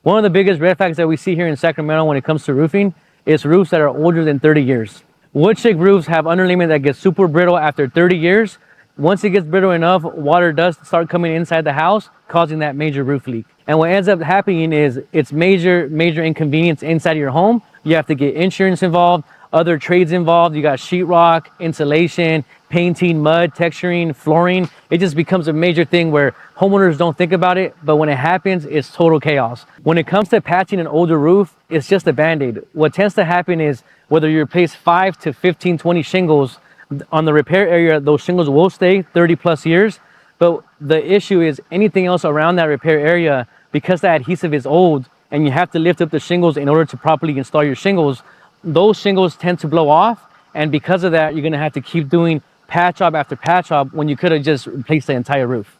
One of the biggest red flags that we see here in Sacramento when it comes to roofing is roofs that are older than 30 years. Woodshake roofs have underlayment that gets super brittle after 30 years. Once it gets brittle enough, water does start coming inside the house, causing that major roof leak. And what ends up happening is it's major inconvenience inside of your home. You have to get insurance involved, other trades involved. You got sheetrock, insulation, painting, mud, texturing, flooring. It just becomes a major thing where homeowners don't think about it, but when it happens, it's total chaos. When it comes to patching an older roof, it's just a Band-Aid. What tends to happen is whether you replace 5 to 15, 20 shingles, on the repair area, those shingles will stay 30 plus years. But the issue is anything else around that repair area, because the adhesive is old and you have to lift up the shingles in order to properly install your shingles, those shingles tend to blow off. And because of that, you're gonna have to keep doing patch job after patch job when you could have just replaced the entire roof.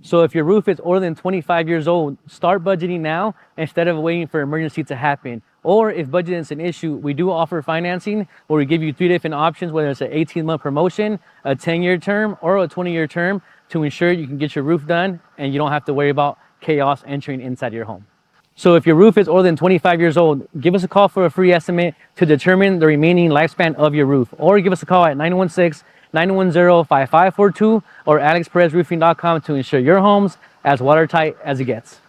So if your roof is older than 25 years old, start budgeting now instead of waiting for emergency to happen. Or if budgeting is an issue, we do offer financing where we give you 3 different options, whether it's an 18-month promotion, a 10-year term, or a 20-year term to ensure you can get your roof done and you don't have to worry about chaos entering inside your home. So if your roof is older than 25 years old, give us a call for a free estimate to determine the remaining lifespan of your roof. Or give us a call at 916-910-5542 or alexperezroofing.com to ensure your home's as watertight as it gets.